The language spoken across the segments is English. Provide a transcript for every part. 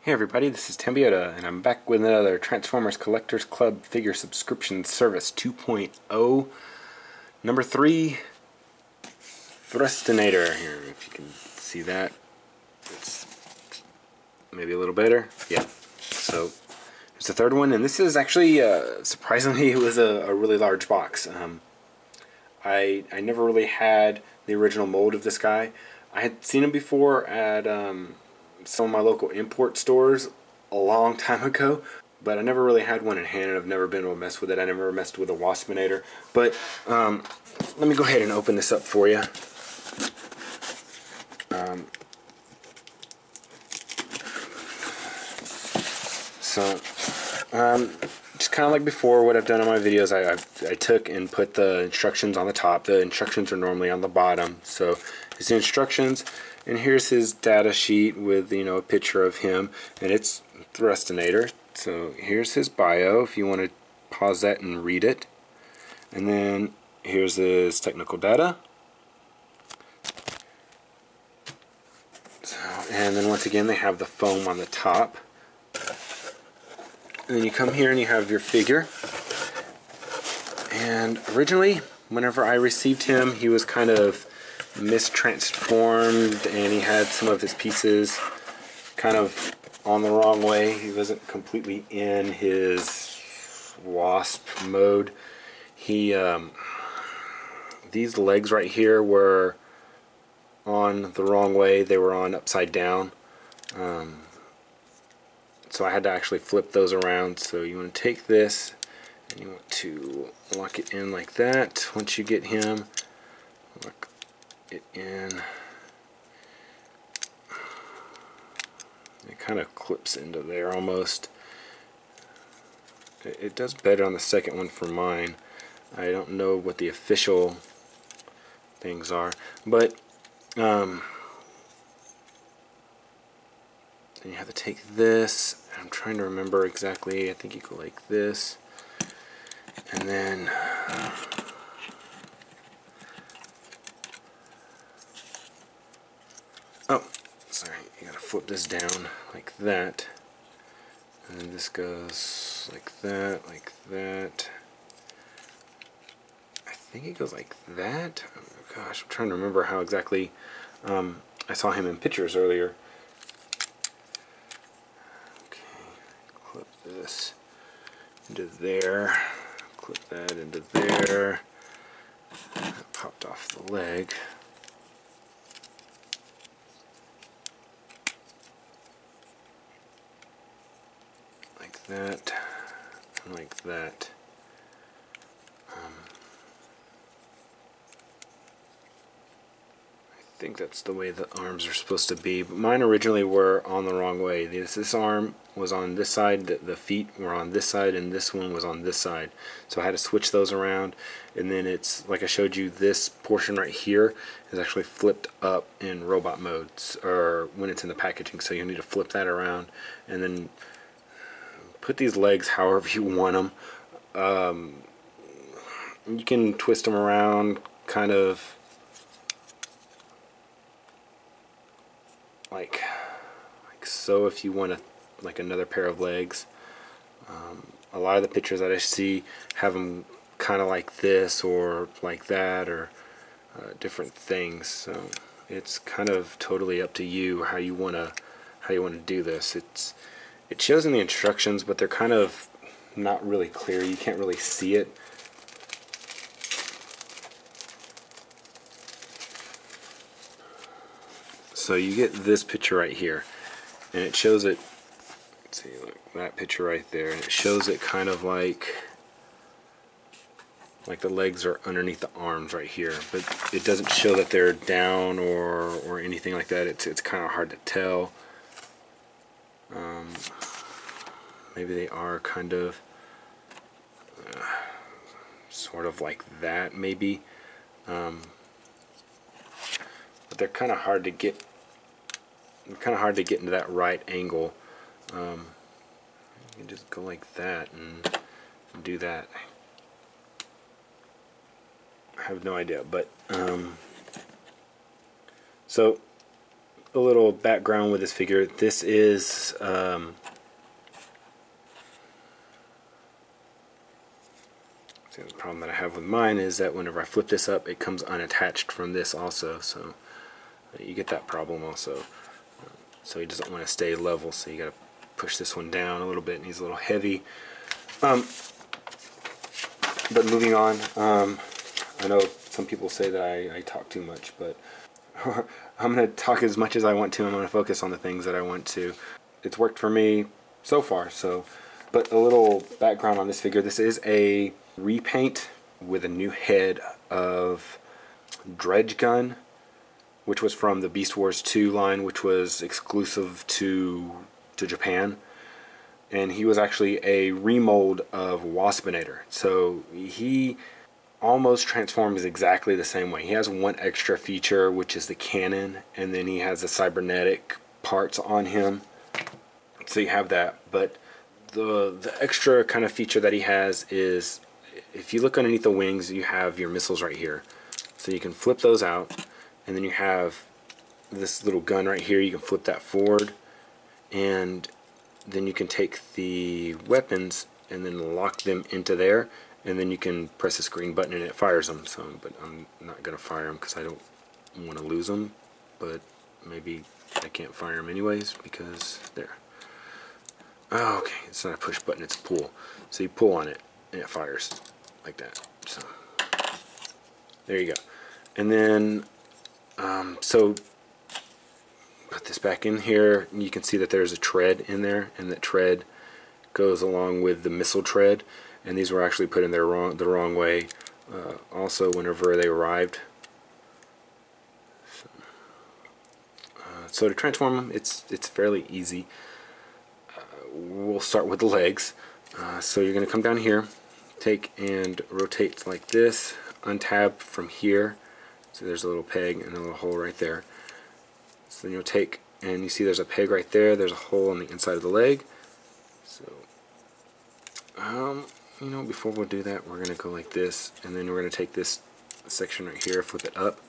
Hey everybody, this is 2.0 and I'm back with another Transformers Collectors Club figure subscription service 2.0, number 3, Thrustinator. Here, if you can see that, it's maybe a little better. Yeah, so it's the third one, and this is actually, surprisingly, it was a really large box. I never really had the original mold of this guy. I had seen him before at some of my local import stores a long time ago, but I never really had one in hand, and I've never been able to mess with it. I never messed with a Waspinator. But let me go ahead and open this up for you. Just kind of like before, what I've done in my videos, I took and put the instructions on the top. The instructions are normally on the bottom, so it's the instructions. And here's his data sheet with, you know, a picture of him, and it's Thrustinator. So here's his bio if you want to pause that and read it. And then here's his technical data. So, and then once again they have the foam on the top. And then you come here and you have your figure. And originally, whenever I received him, he was kind of mistransformed, and he had some of his pieces kind of on the wrong way. He wasn't completely in his wasp mode. He these legs right here were on the wrong way. They were on upside down, so I had to actually flip those around. So you want to take this and you want to lock it in like that. Once you get him, look it in. It kind of clips into there almost. It does better on the second one for mine. I don't know what the official things are, but then you have to take this. I'm trying to remember exactly. I think you go like this, and then oh, sorry, you gotta flip this down like that, and then this goes like that, like that. I think it goes like that. Oh gosh, I'm trying to remember how exactly. I saw him in pictures earlier. Okay, clip this into there, clip that into there. That popped off the leg. Like that, and like that. I think that's the way the arms are supposed to be, but mine originally were on the wrong way. This arm was on this side, the feet were on this side, and this one was on this side. So I had to switch those around, and then it's, like I showed you, this portion right here is actually flipped up in robot modes, or when it's in the packaging, so you need to flip that around, and then put these legs however you want them. You can twist them around kind of like so if you want like another pair of legs. A lot of the pictures that I see have them kind of like this or like that, or different things. So it's kind of totally up to you how you want to do this. It shows in the instructions, but they're kind of not really clear. You can't really see it. So you get this picture right here, and it shows it. Let's see, look, that picture right there, and it shows it kind of like the legs are underneath the arms right here, but it doesn't show that they're down or anything like that. It's kind of hard to tell. Maybe they are kind of sort of like that, maybe, but they're kind of hard to get. Kind of hard to get into that right angle. You can just go like that and do that. I have no idea, but so a little background with this figure. This is the problem that I have with mine is that whenever I flip this up, it comes unattached from this also, so you get that problem also. So he doesn't want to stay level, so you got to push this one down a little bit, and he's a little heavy. But moving on, I know some people say that I talk too much, but I'm going to talk as much as I want to. I'm going to focus on the things that I want to. It's worked for me so far. So, but a little background on this figure. This is a repaint with a new head of Dredge Gun, which was from the Beast Wars 2 line, which was exclusive to Japan. And he was actually a remold of Waspinator. So he almost transforms exactly the same way. He has one extra feature, which is the cannon, and then he has the cybernetic parts on him. So you have that. But the extra kind of feature that he has is, if you look underneath the wings, you have your missiles right here. So you can flip those out, and then you have this little gun right here. You can flip that forward, and then you can take the weapons and then lock them into there, and then you can press this green button and it fires them. So, but I'm not going to fire them because I don't want to lose them, but maybe I can't fire them anyways because there. Oh, okay, it's not a push button, it's a pull. So you pull on it and it fires like that. So there you go. And then so put this back in here, and you can see that there's a tread in there, and that tread goes along with the missile tread, and these were actually put in there the wrong way also whenever they arrived. So to transform them, it's fairly easy. We'll start with the legs. So you're going to come down here, take and rotate like this, untab from here. So there's a little peg and a little hole right there. So then you'll take, and you see there's a peg right there, there's a hole on the inside of the leg. So, you know, before we'll do that, we're going to go like this, and then we're going to take this section right here, flip it up,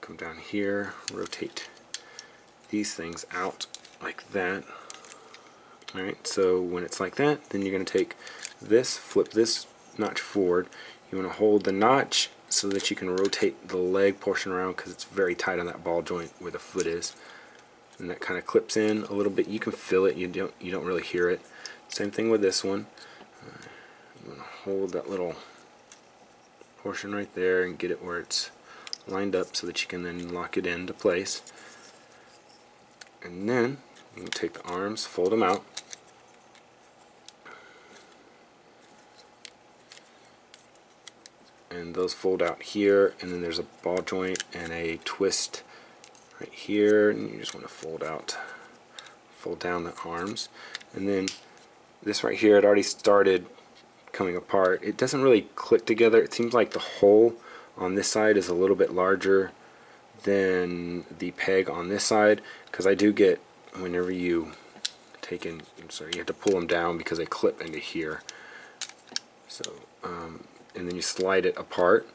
come down here, rotate these things out like that. Alright, so when it's like that, then you're going to take this, flip this notch forward. You want to hold the notch so that you can rotate the leg portion around, because it's very tight on that ball joint where the foot is, and that kind of clips in a little bit. You can feel it, you don't really hear it. Same thing with this one. You want to hold that little portion right there and get it where it's lined up so that you can then lock it into place. And then you can take the arms, fold them out, and those fold out here, and then there's a ball joint and a twist right here, and you just want to fold down the arms. And then this right here, it already started coming apart. It doesn't really click together. It seems like the hole on this side is a little bit larger than the peg on this side, because I do get, whenever you take in, you have to pull them down because they clip into here. So and then you slide it apart,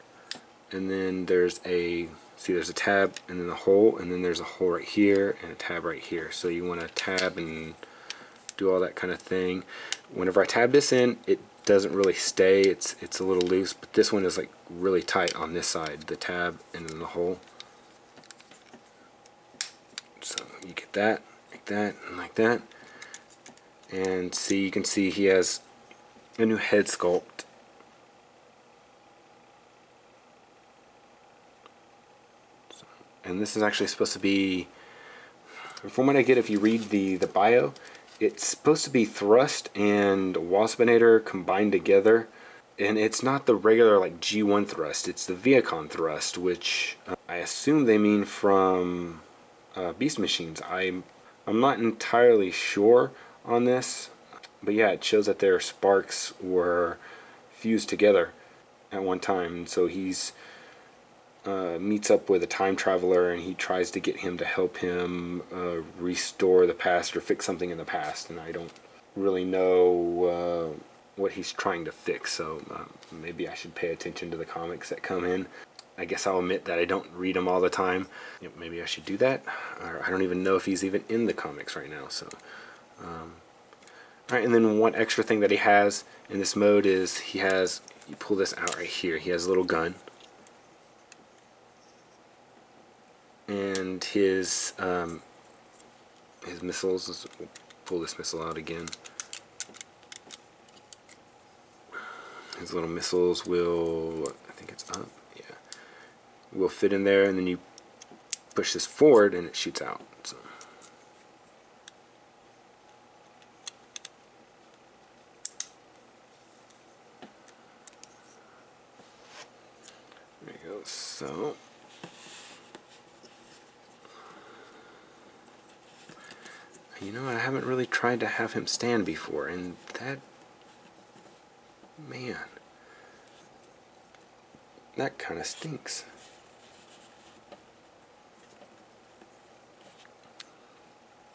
and then there's a tab, and then the hole, and then there's a hole right here and a tab right here. So you want to tab and do all that kind of thing. Whenever I tab this in, it doesn't really stay. It's a little loose, but this one is like really tight on this side, the tab and then the hole. So you get that, like that, and like that. And see, you can see he has a new head sculpt. And this is actually supposed to be, from what I get, if you read the bio, it's supposed to be Thrust and Waspinator combined together. And it's not the regular like G1 Thrust, it's the Viacon Thrust, which I assume they mean from Beast Machines. I'm not entirely sure on this, but yeah, it shows that their sparks were fused together at one time. And so he's meets up with a time traveler, and he tries to get him to help him restore the past or fix something in the past, and I don't really know what he's trying to fix, so maybe I should pay attention to the comics that come in. I guess I'll admit that I don't read him all the time. You know, maybe I should do that. Or I don't even know if he's even in the comics right now. So, alright, and then one extra thing that he has in this mode is he has, you pull this out right here, he has a little gun. And his missiles, we'll pull this missile out again. His little missiles will, I think it's up, yeah, will fit in there, and then you push this forward and it shoots out. So. There you go. So. You know, I haven't really tried to have him stand before, and that, man, that kind of stinks.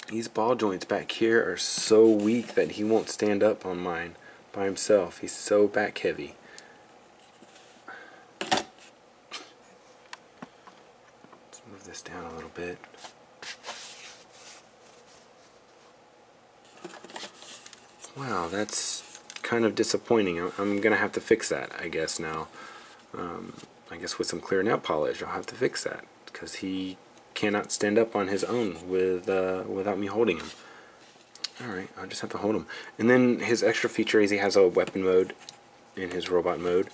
These ball joints back here are so weak that he won't stand up on mine by himself. He's so back heavy. Let's move this down a little bit. Wow, that's kind of disappointing. I'm going to have to fix that, I guess, now. I guess with some clear nail polish, I'll have to fix that, because he cannot stand up on his own without me holding him. Alright, I'll just have to hold him. And then his extra feature is he has a weapon mode in his robot mode,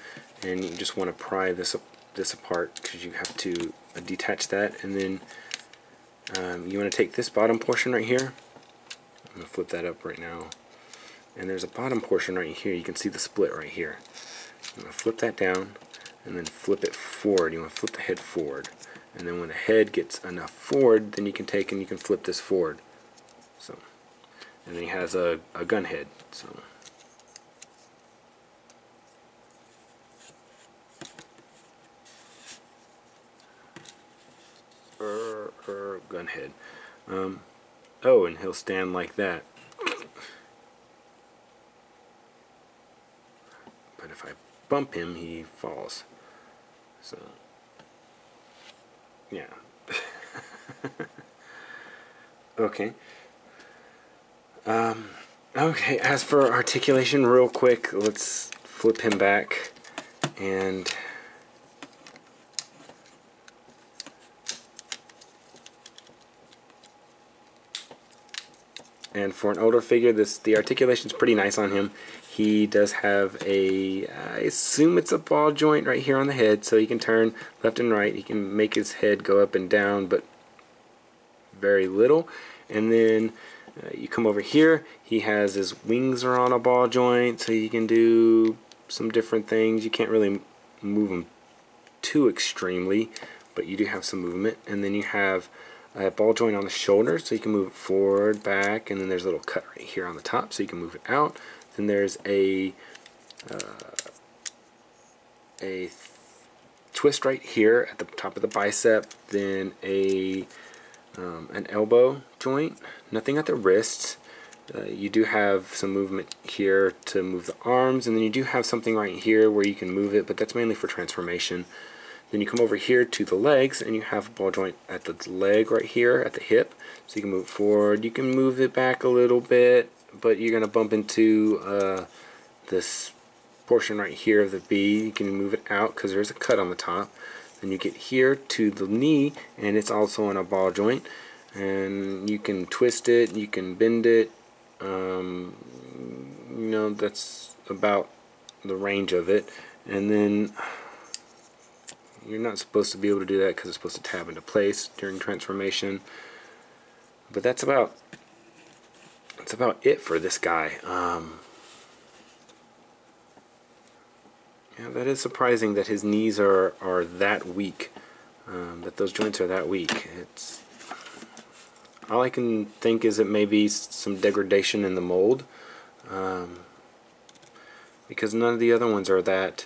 and you just want to pry this apart, because you have to detach that, and then you want to take this bottom portion right here. I'm going to flip that up right now. And there's a bottom portion right here. You can see the split right here. I'm going to flip that down and then flip it forward. You want to flip the head forward. And then when the head gets enough forward, then you can take and you can flip this forward. So, and then he has a gun head. So, gun head. Oh, and he'll stand like that. But if I bump him, he falls. So, yeah. Okay. Okay, as for articulation, real quick, let's flip him back and for an older figure, the articulation's pretty nice on him. He does have I assume it's a ball joint right here on the head, so he can turn left and right. He can make his head go up and down, but very little. And then you come over here, he has his wings are on a ball joint, so he can do some different things. You can't really move him too extremely, but you do have some movement. And then you have a ball joint on the shoulder, so you can move it forward, back, and then there's a little cut right here on the top, so you can move it out. Then there's a twist right here at the top of the bicep, then an elbow joint, nothing at the wrists. You do have some movement here to move the arms, and then you do have something right here where you can move it, but that's mainly for transformation. Then you come over here to the legs, and you have a ball joint at the leg right here at the hip, so you can move it forward. You can move it back a little bit, but you're going to bump into this portion right here of the B. You can move it out because there's a cut on the top. Then you get here to the knee, and it's also in a ball joint, and you can twist it, you can bend it. You know, that's about the range of it. And then you're not supposed to be able to do that because it's supposed to tab into place during transformation. But that's about it for this guy. Yeah, that is surprising that his knees are that weak. That those joints are that weak. It's all I can think is it may be some degradation in the mold, because none of the other ones are that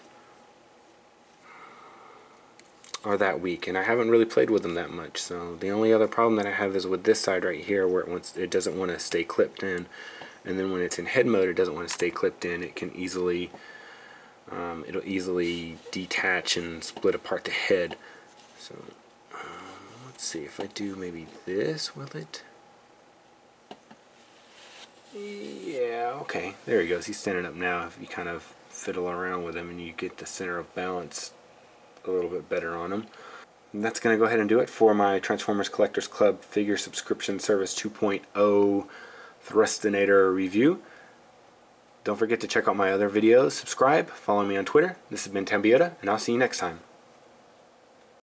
weak, and I haven't really played with them that much. So the only other problem that I have is with this side right here, where it doesn't want to stay clipped in, and then when it's in head mode, it doesn't want to stay clipped in. It can easily it'll easily detach and split apart the head. So let's see if I do maybe this, will it? Yeah, okay, there he goes. He's standing up now. If you kind of fiddle around with him and you get the center of balance a little bit better on him. And that's going to go ahead and do it for my Transformers Collectors Club Figure Subscription Service 2.0 Thrustinator review. Don't forget to check out my other videos, subscribe, follow me on Twitter. This has been Tambiota, and I'll see you next time.